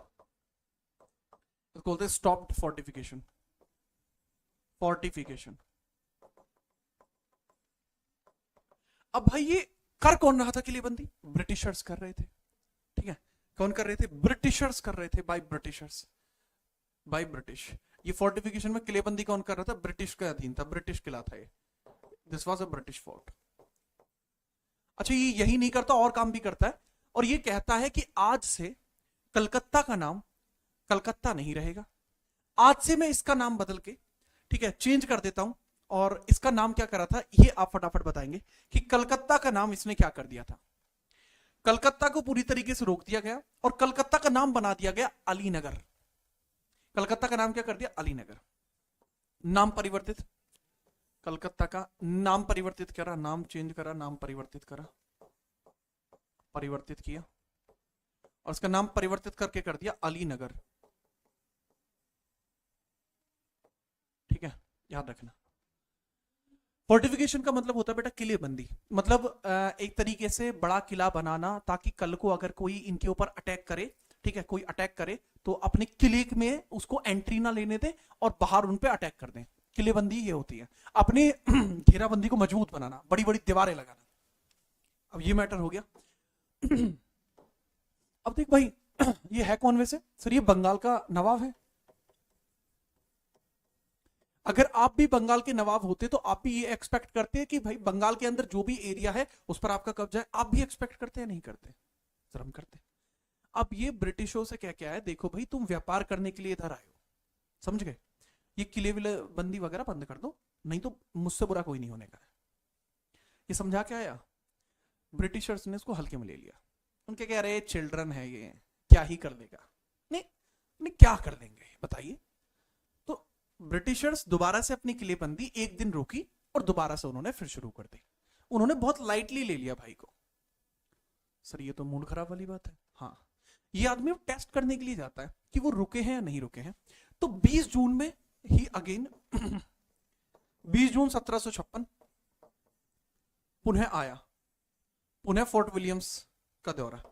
तो बोलते हैं स्टॉप्ड फोर्टिफिकेशन। फोर्टिफिकेशन। अब भाई ये कर कौन रहा था किलेबंदी? ब्रिटिशर्स कर रहे थे। ठीक है, कौन कर रहे थे? ब्रिटिशर्स कर रहे थे, बाय ब्रिटिशर्स, बाय ब्रिटिश। ये फोर्टिफिकेशन में किलेबंदी कौन कर रहा था? ब्रिटिश का अधीन था, ब्रिटिश किला था ये। This was a British fort. अच्छा, ये यही नहीं करता, और काम भी करता है, और ये कहता है कि आज से कलकत्ता का नाम कलकत्ता नहीं रहेगा, आज से मैं इसका नाम बदल के, ठीक है, चेंज कर देता हूं। और इसका नाम क्या करा था ये आप फटाफट बताएंगे कि कलकत्ता का नाम इसने क्या कर दिया था। कलकत्ता को पूरी तरीके से रोक दिया गया और कलकत्ता का नाम बना दिया गया अलीनगर। कलकत्ता का नाम क्या कर दिया? अलीनगर। नाम परिवर्तित, कलकत्ता का नाम परिवर्तित करा, नाम चेंज करा, नाम परिवर्तित करा, परिवर्तित किया, और उसका नाम परिवर्तित करके कर दिया अलीनगर। ठीक है, याद रखना। फोर्टिफिकेशन का मतलब होता है बेटा किलेबंदी, मतलब एक तरीके से बड़ा किला बनाना, ताकि कल को अगर कोई इनके ऊपर अटैक करे, ठीक है, कोई अटैक करे तो अपने किले में उसको एंट्री ना लेने दे और बाहर उन पे अटैक कर दें। किलेबंदी ये होती है, अपनी घेराबंदी को मजबूत बनाना, बड़ी बड़ी दीवारें लगाना। अब ये मैटर हो गया। अब देख भाई, ये है कौन वैसे? सर ये बंगाल का नवाब है। अगर आप भी बंगाल के नवाब होते तो आप भी ये एक्सपेक्ट करते हैं कि भाई बंगाल के अंदर जो भी एरिया है उस पर आपका कब्जा है? आप भी एक्सपेक्ट करते हैं? नहीं करते? सर हम करते। अब ये ब्रिटिशों से क्या क्या है, देखो भाई तुम व्यापार करने के लिए इधर आए हो, समझ गए, ये किले विले बंदी वगैरह बंद कर दो, नहीं तो मुझसे बुरा कोई नहीं होने का है। ये समझा के आया। ब्रिटिशर्स ने इसको हल्के में ले लिया। उनके कह रहे चिल्ड्रन है, ये क्या ही कर देगा। नहीं नहीं, क्या कर देंगे बताइए। तो ब्रिटिशर्स दोबारा से अपनी किलेबंदी एक दिन रोकी और दोबारा से उन्होंने फिर शुरू कर दी। उन्होंने बहुत लाइटली ले लिया भाई को। सर ये तो मूड खराब वाली बात है। हाँ, ये आदमी टेस्ट करने के लिए जाता है कि वो रुके हैं या नहीं रुके हैं। तो 20 जून में ही अगेन 20 जून 1756 पुनः आया, पुनः फोर्ट विलियम्स का दौरा।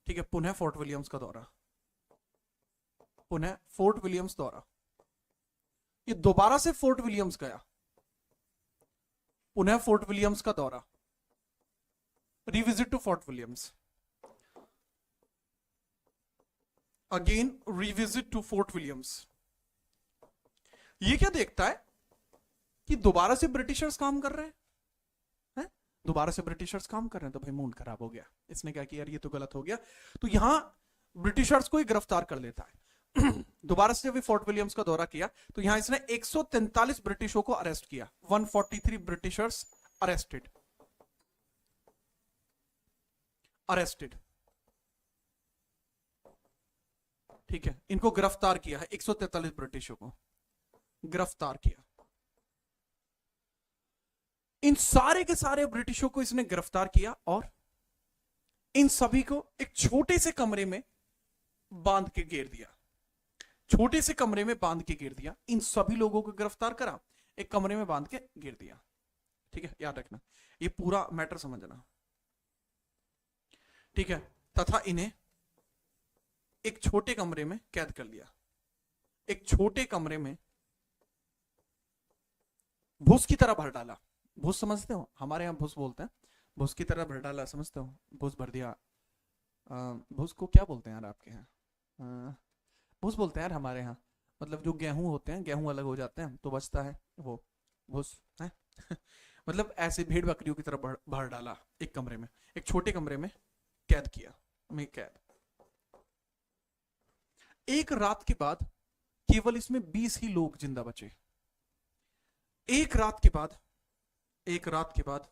ठीक है, पुनः फोर्ट विलियम्स का दौरा, पुनः फोर्ट विलियम्स दौरा। ये दोबारा से फोर्ट विलियम्स गया, पुनः फोर्ट विलियम्स का दौरा, revisit to Fort Williams, again revisit to Fort Williams. ये क्या देखता है कि दोबारा से ब्रिटिशर्स काम कर रहे हैं, दोबारा से ब्रिटिशर्स काम कर रहे हैं, तो भाई मूड खराब हो गया। इसने क्या किया, यार ये तो गलत हो गया, तो यहां ब्रिटिशर्स को ही गिरफ्तार कर लेता है। दोबारा से जब फोर्ट विलियम्स का दौरा किया तो यहां इसने 143 ब्रिटिशों को अरेस्ट किया। 143 ब्रिटिशर्स अरेस्टेड, अरेस्टेड। ठीक है, इनको गिरफ्तार किया है, 143 ब्रिटिशों को गिरफ्तार किया। इन सारे के सारे ब्रिटिशों को इसने गिरफ्तार किया और इन सभी को एक छोटे से कमरे में बांध के घेर दिया, छोटे से कमरे में बांध के घेर दिया। इन सभी लोगों को गिरफ्तार करा, एक कमरे में बांध के घेर दिया। ठीक है, याद रखना, ये पूरा मैटर समझना। ठीक है, तथा इन्हें एक छोटे कमरे में कैद कर लिया, एक छोटे कमरे में भूस की तरह भर डाला। भूस समझते हो, हमारे यहाँ भूस बोलते हैं, भूस की तरह भर डाला, समझते हो, भूस भर दिया। भूस को क्या बोलते हैं यार आपके यहाँ? भूस बोलते हैं यार हमारे यहाँ, मतलब जो गेहूं होते हैं, गेहूं अलग हो जाते हैं तो बचता है वो भूस है। मतलब ऐसे भेड़ बकरियों की तरह भर डाला एक कमरे में, एक छोटे कमरे में कैद किया, में कैद। एक रात के बाद केवल इसमें 20 ही लोग जिंदा बचे। एक रात के बाद, एक रात के बाद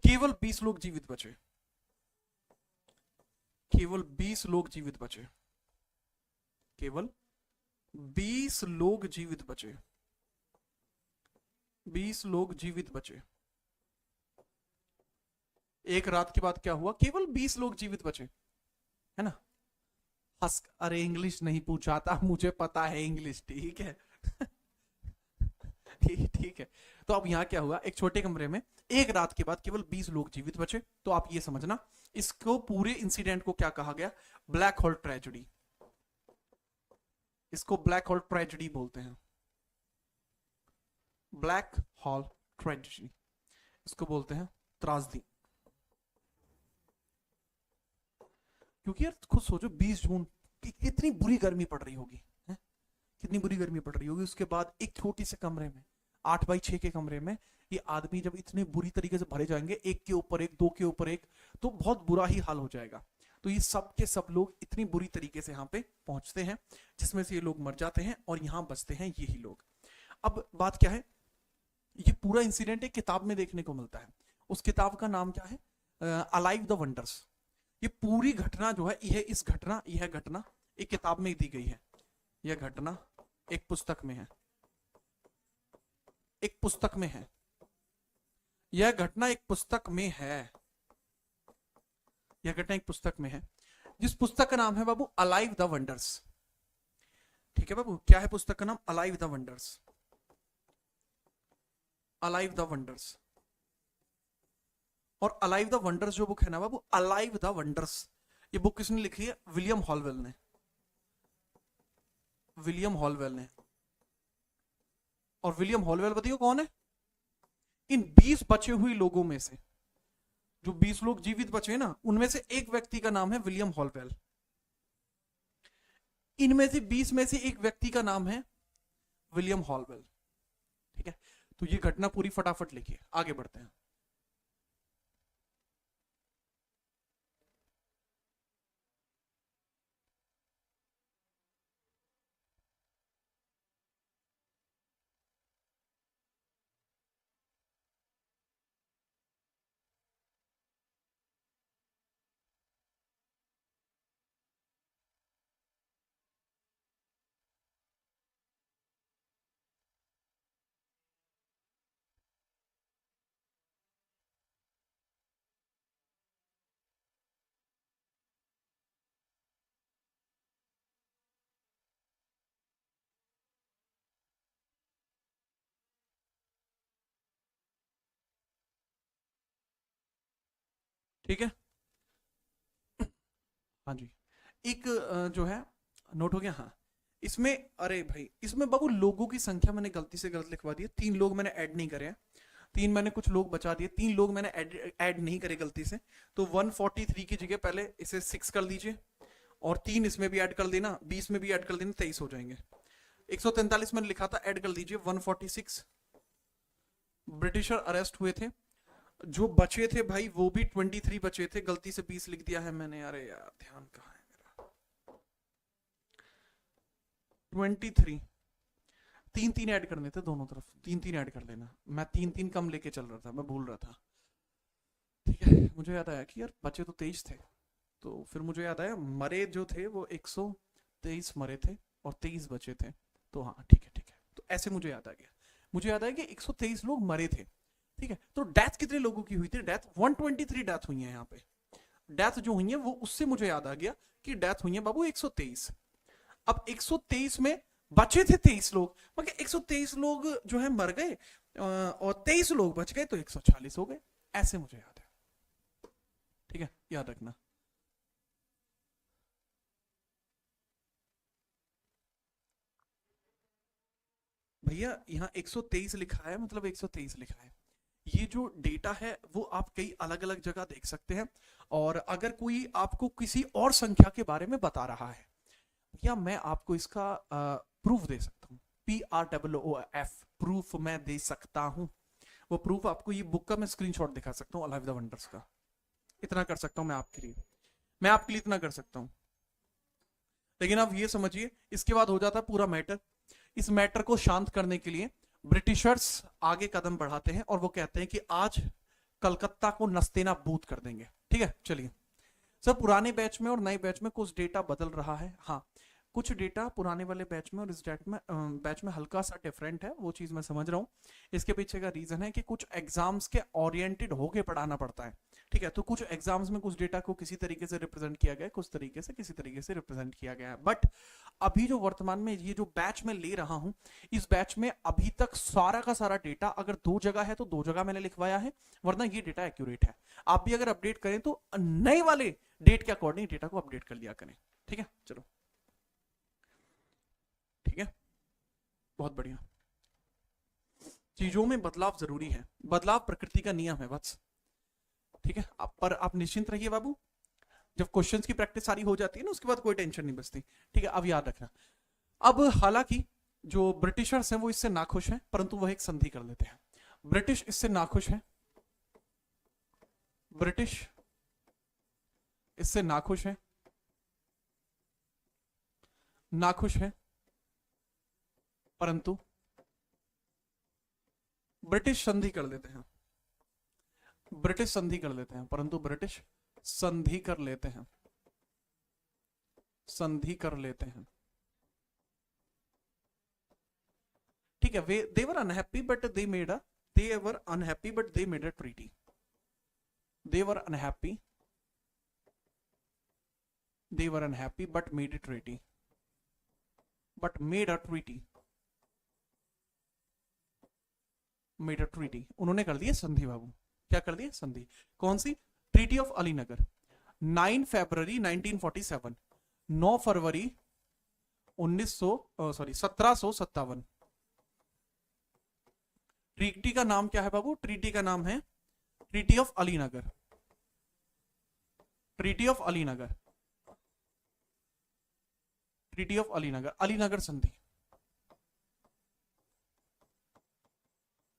केवल 20 लोग जीवित बचे। केवल 20 लोग जीवित बचे, केवल 20 लोग जीवित बचे, 20 लोग जीवित बचे। एक रात के बाद क्या हुआ, केवल 20 लोग जीवित बचे, है ना। हंस, अरे इंग्लिश नहीं पूछा था, मुझे पता है इंग्लिश, ठीक है। ठीक है। तो अब यहां क्या हुआ, एक छोटे कमरे में एक रात के बाद केवल 20 लोग जीवित बचे। तो आप ये समझना, इसको पूरे इंसिडेंट को क्या कहा गया, ब्लैक होल ट्रेजेडी। इसको ब्लैक होल ट्रेजेडी बोलते हैं, ब्लैक होल ट्रेजेडी, इसको बोलते हैं त्रासदी। क्योंकि यार खुद सोचो, 20 जून कितनी बुरी गर्मी पड़ रही होगी, है? कितनी बुरी गर्मी पड़ रही होगी। उसके बाद एक छोटे से कमरे में, 8x6 के कमरे में, ये आदमी जब इतने बुरी तरीके से भरे जाएंगे, एक के ऊपर एक, दो के ऊपर एक, तो बहुत बुरा ही हाल हो जाएगा। तो ये सब के सब लोग इतनी बुरी तरीके से यहाँ पे पहुंचते हैं, जिसमें से ये लोग मर जाते हैं और यहाँ बचते हैं यही लोग। अब बात क्या है, ये पूरा इंसिडेंट एक किताब में देखने को मिलता है। उस किताब का नाम क्या है, अलाइव द वंडर्स। ये पूरी घटना जो है, यह घटना एक किताब में दी गई है। यह घटना एक पुस्तक में है, एक पुस्तक में है, यह घटना एक पुस्तक में है, यह घटना एक पुस्तक में है, जिस पुस्तक का नाम है बाबू अलाइव द वंडर्स। ठीक है बाबू, क्या है पुस्तक का नाम, alive the wonders, alive the wonders. और अलाइव द वंडर्स जो बुक है ना बाबू, अलाइव द वंडर्स, ये बुक किसने लिखी है, विलियम हॉलवेल ने, विलियम हॉलवेल ने। और विलियम हॉलवेल बताइए कौन है, इन 20 बचे हुए लोगों में से, जो 20 लोग जीवित बचे ना, उनमें से एक व्यक्ति का नाम है विलियम हॉलवेल। इनमें से 20 में से एक व्यक्ति का नाम है विलियम हॉलवेल। ठीक है, तो ये घटना पूरी फटाफट लिखिए, आगे बढ़ते हैं। ठीक है, हाँ जी। एक जो है नोट हो गया, हाँ। इसमें, अरे भाई, इसमें बाबू लोगों की संख्या मैंने गलती से गलत लिखवा दी है। 3 लोग मैंने ऐड नहीं करे हैं, 3 मैंने कुछ लोग बचा दिए, 3 लोग मैंने ऐड नहीं करे गलती से। तो 143 की जगह पहले इसे 6 कर दीजिए, और 3 इसमें भी ऐड कर देना, 20 में भी ऐड कर देना, 23 हो जाएंगे। 143 मैंने लिखा था, ऐड कर दीजिए 146। ब्रिटिशर अरेस्ट हुए थे, जो बचे थे भाई वो भी 23 बचे थे, गलती से 20 लिख दिया है मैंने, अरे यार ध्यान कहाँ है मेरा। 23, 3 ऐड करने थे दोनों तरफ, 3 ऐड कर लेना। मैं 3 कम लेके चल रहा था, मैं भूल रहा था। ठीक है, मुझे याद आया कि यार बचे तो 23 थे, तो फिर मुझे याद आया मरे जो थे वो 123 मरे थे और 23 बचे थे। तो हाँ ठीक है, तो ऐसे मुझे याद आ गया, मुझे याद आया कि 123 लोग मरे थे। ठीक है, तो डेथ कितने लोगों की हुई थी, डेथ 123 डेथ हुई है यहाँ पे। डेथ जो हुई है वो, उससे मुझे याद आ गया कि डेथ हुई है बाबू 123। अब 123 में बचे थे 23 लोग, मगर 123 लोग जो है मर गए और 23 लोग बच गए, तो 140 हो गए, ऐसे मुझे याद है। ठीक है, याद रखना। भैया यहाँ 123 लिखा है, मतलब 123 लिखा है। ये जो डेटा है वो आप कई अलग अलग जगह देख सकते हैं, और अगर कोई आपको किसी और संख्या के बारे में बता रहा है, या मैं आपको इसका प्रूफ दे सकता हूँ, PROOF, प्रूफ मैं दे सकता हूँ। वो प्रूफ आपको ये बुक का मैं स्क्रीनशॉट दिखा सकता हूँ, अलाइव द वंडर्स का। इतना कर सकता हूँ मैं आपके लिए, इतना कर सकता हूँ। लेकिन आप ये समझिए, इसके बाद हो जाता है पूरा मैटर। इस मैटर को शांत करने के लिए ब्रिटिशर्स आगे कदम बढ़ाते हैं और वो कहते हैं कि आज कलकत्ता को नस्तेनाबूद कर देंगे। ठीक है, चलिए सर पुराने बैच में और नए बैच में कुछ डेटा बदल रहा है। हाँ, कुछ डेटा पुराने वाले बैच में और इस बैच में हल्का सा डिफरेंट है, वो चीज मैं समझ रहा हूँ। इसके पीछे का रीजन है कि कुछ एग्जाम्स के ओरिएंटेड होके पढ़ाना पड़ता है, ठीक है। तो कुछ एग्जाम्स में कुछ डेटा को किसी तरीके से रिप्रेजेंट किया गया है, कुछ तरीके से किसी तरीके से रिप्रेजेंट किया गया है। बट अभी जो वर्तमान में ये जो बैच में ले रहा हूं, इस बैच में अभी तक सारा का सारा डेटा अगर 2 जगह है तो 2 जगह मैंने लिखवाया है, वरना ये डेटा एक्यूरेट है। आप भी अगर अपडेट करें तो नए वाले डेट के अकॉर्डिंग डेटा को अपडेट कर लिया करें, ठीक है। चलो ठीक है, बहुत बढ़िया। चीजों में बदलाव जरूरी है, बदलाव प्रकृति का नियम है बस, ठीक है। पर आप निश्चिंत रहिए बाबू, जब क्वेश्चंस की प्रैक्टिस सारी हो जाती है ना, उसके बाद कोई टेंशन नहीं बचती, ठीक है। अब याद रखना, अब हालांकि जो ब्रिटिशर्स हैं वो इससे नाखुश हैं, परंतु वह एक संधि कर लेते हैं। ब्रिटिश इससे नाखुश है, ब्रिटिश इससे नाखुश है, नाखुश है, परंतु ब्रिटिश संधि कर लेते हैं, ब्रिटिश संधि कर लेते हैं, परंतु ब्रिटिश संधि कर लेते हैं, संधि कर लेते हैं, ठीक है। वे they were unhappy but they made a they were unhappy but they made a treaty, they were unhappy, they were unhappy but made a treaty, but made a treaty, made a treaty, उन्होंने कर दिया संधि बाबू। क्या कर दिया? संधि। कौन सी? ट्रीटी ऑफ अलीनगर, 9 फरवरी 1947, 9 फरवरी 1757। ट्रीटी का नाम क्या है बाबू? ट्रीटी का नाम है treaty of Alinagar, treaty of Alinagar, treaty of Alinagar, Alinagar संधि,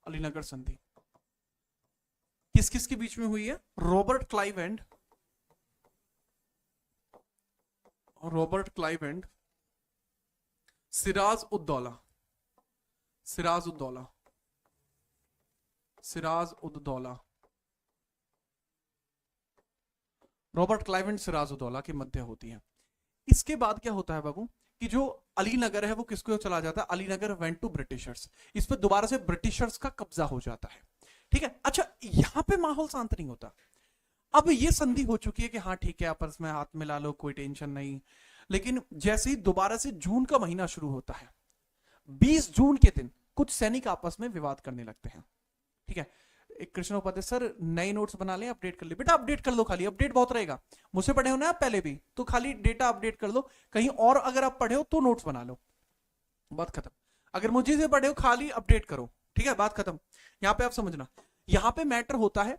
अलीनगर संधि किस किस के बीच में हुई है? Robert Clive and Siraj ud-Daula, Siraj ud-Daula, Siraj ud-Daula, Robert Clive and Siraj ud-Daula के मध्य होती है। इसके बाद क्या होता है बाबू कि जो अलीनगर है वो किसको चला जाता है? अलीनगर वेंट टू ब्रिटिशर्स, इस पर दोबारा से ब्रिटिशर्स का कब्जा हो जाता है, ठीक है। अच्छा, यहां पे माहौल शांत नहीं होता। अब ये संधि हो चुकी है कि हाँ ठीक है, आपस में हाथ मिला लो, कोई टेंशन नहीं। लेकिन जैसे ही दोबारा से जून का महीना शुरू होता है, 20 जून के दिन कुछ सैनिक आपस में विवाद करने लगते हैं, ठीक है। एक कृष्ण उपाध्याय सर नए नोट्स बना लें, अपडेट कर ले। बेटा अपडेट कर लो, खाली अपडेट बहुत रहेगा। मुझसे पढ़े हो ना आप पहले भी, तो खाली डेटा अपडेट कर लो। कहीं और अगर आप पढ़े हो तो नोट्स बना लो, बात खत्म। अगर मुझे से पढ़े हो खाली अपडेट करो, ठीक है, बात खत्म। यहां पे आप समझना, यहां पे मैटर होता है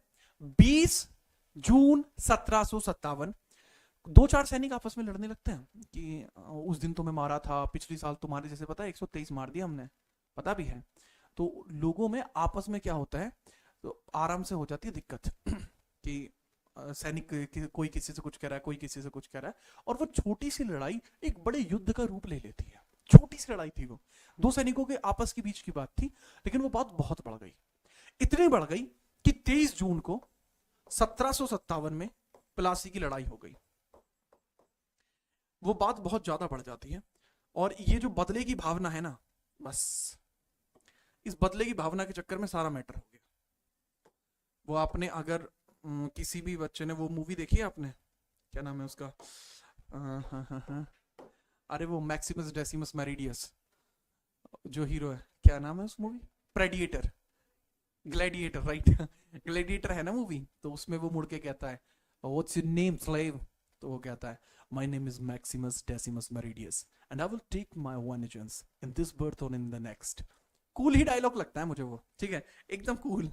20 जून 1757। 2-4 सैनिक आपस में लड़ने लगते हैं कि उस दिन तुम्हें मारा था, पिछली साल तुम्हारे जैसे पता है 123 मार दिया हमने, पता भी है। तो लोगों में आपस में क्या होता है, तो आराम से हो जाती है दिक्कत कि सैनिक कोई किसी से कुछ कह रहा है, कोई किसी से कुछ कह रहा है, और वो छोटी सी लड़ाई एक बड़े युद्ध का रूप ले लेती है। छोटी सी लड़ाई थी वो, 2 सैनिकों के आपस के बीच की बात थी, लेकिन वो बात बहुत बढ़ गई। इतनी बढ़ गई कि 23 जून को 1757 में प्लासी की लड़ाई हो गई। वो बात बहुत ज्यादा बढ़ जाती है, और ये जो बदले की भावना है ना, बस इस बदले की भावना के चक्कर में सारा मैटर हो गया। वो आपने अगर किसी भी बच्चे ने वो मूवी देखी है आपने, क्या नाम है उसका, अरे वो मैक्सिमस डेसिमस मेरिडियस, जो हीरो है, क्या नाम है उस movie? Predator, gladiator, right gladiator है ना मूवी। तो उसमें वो मुड़ के कहता है व्हाट्स योर नेम स्लेव, तो वो कहता है my name is Maximus Decimus Meridius and I will take my vengeance in this birth और इन द नेक्स्ट। कूल ही डायलॉग लगता है मुझे वो, ठीक है, एकदम कूल।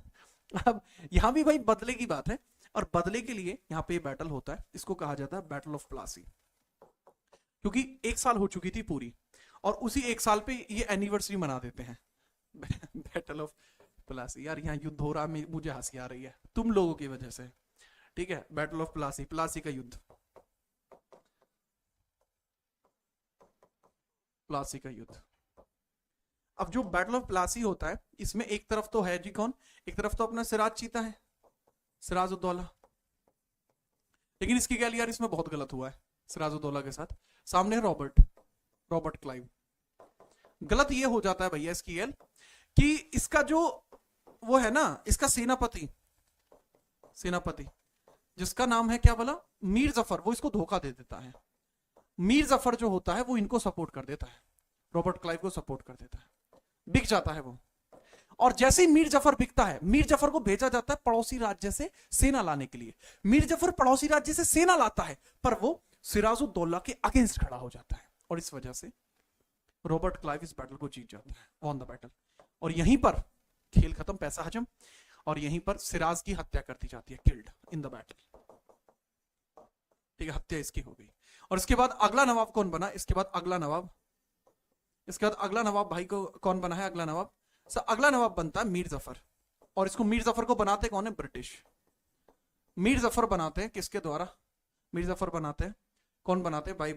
अब यहां भी भाई बदले की बात है, और बदले के लिए यहां पे बैटल होता है, इसको कहा जाता है बैटल ऑफ प्लासी, क्योंकि 1 साल हो चुकी थी पूरी, और उसी 1 साल पे ये एनिवर्सरी मना देते हैं बैटल ऑफ प्लासी। यार यहाँ युद्ध हो रहा है, मुझे हंसी आ रही है तुम लोगों की वजह से, ठीक है। बैटल ऑफ प्लासी, प्लासी का युद्ध, प्लासी का युद्ध। अब जो बैटल ऑफ प्लासी होता है, इसमें एक तरफ तो है जी कौन, एक तरफ तो अपना सिराज चीता है, सिराज उद्दौला, लेकिन इसकी क्या यार, इसमें बहुत गलत हुआ है सिराजुद्दौला के साथ। सामने है रॉबर्ट क्लाइव। गलत ये हो जाता है भैया इसकी एल कि इसका जो वो है ना, इसका सेनापति जिसका नाम है क्या बोला, मीर जफर, वो इसको धोखा दे देता है। मीर जफर जो होता है वो इनको सपोर्ट कर देता है, रॉबर्ट क्लाइव को सपोर्ट कर देता है, बिक जाता है वो। और जैसे ही मीर जफर बिकता है, मीर जफर को भेजा जाता है पड़ोसी राज्य से सेना लाने के लिए। मीर जफर पड़ोसी राज्य से सेना लाता है, पर वो सिराजुद्दौला के अगेंस्ट खड़ा हो जाता है, और इस वजह से रॉबर्ट क्लाइव इस बैटल को जीत जाता है, वॉन द बैटल। और यहीं पर खेल खत्म, पैसा हजम, और यहीं पर सिराज की हत्या कर दी जाती है, किल्ड इन द बैटल। ठीक है, हत्या इसकी हो गई। और इसके बाद अगला नवाब कौन बना, इसके बाद अगला नवाब भाई को कौन बना है अगला नवाब? अगला नवाब बनता है मीर जफर। और इसको मीर जफर को बनाते कौन है? ब्रिटिश। मीर जफर बनाते हैं किसके द्वारा? मीर जफर बनाते हैं, कौन बनाते हैं भाई?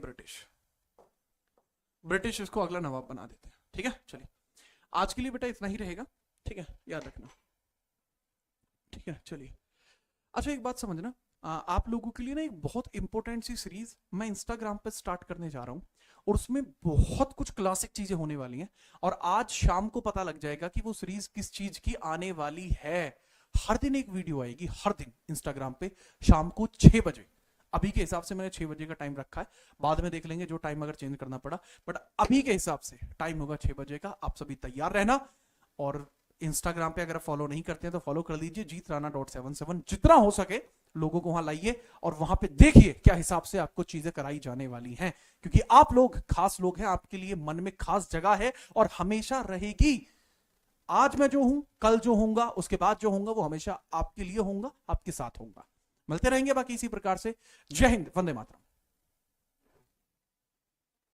ब्रिटिश इसको अगला नवाब बना देते हैं। ठीक है, चलिए आज के लिए बेटा इतना ही रहेगा, ठीक है, याद रखना। ठीक है, चलिए। अच्छा एक बात समझना, आप लोगों के लिए ना एक बहुत इंपॉर्टेंट सी सीरीज मैं इंस्टाग्राम पे स्टार्ट करने जा रहा हूं, और उसमें बहुत कुछ क्लासिक चीजें होने वाली हैं, और आज शाम को पता लग जाएगा कि वो सीरीज किस चीज की आने वाली है। हर दिन एक वीडियो आएगी, हर दिन इंस्टाग्राम पे शाम को 6 बजे। अभी के हिसाब से मैंने 6 बजे का टाइम रखा है, बाद में देख लेंगे जो टाइम अगर चेंज करना पड़ा, बट अभी के हिसाब से टाइम होगा 6 बजे का। आप सभी तैयार रहना, और इंस्टाग्राम पे अगर फॉलो नहीं करते हैं तो फॉलो कर लीजिए, जीतराना.77। जितना हो सके लोगों को वहां लाइए, और वहां पे देखिए क्या हिसाब से आपको चीजें कराई जाने वाली हैं, क्योंकि आप लोग खास लोग हैं, आपके लिए मन में खास जगह है और हमेशा रहेगी। आज मैं जो हूं, कल जो होऊंगा, उसके बाद जो होऊंगा, वो हमेशा आपके लिए होऊंगा, आपके साथ होऊंगा। मिलते रहेंगे बाकी इसी प्रकार से। जय हिंद, वंदे मातरम।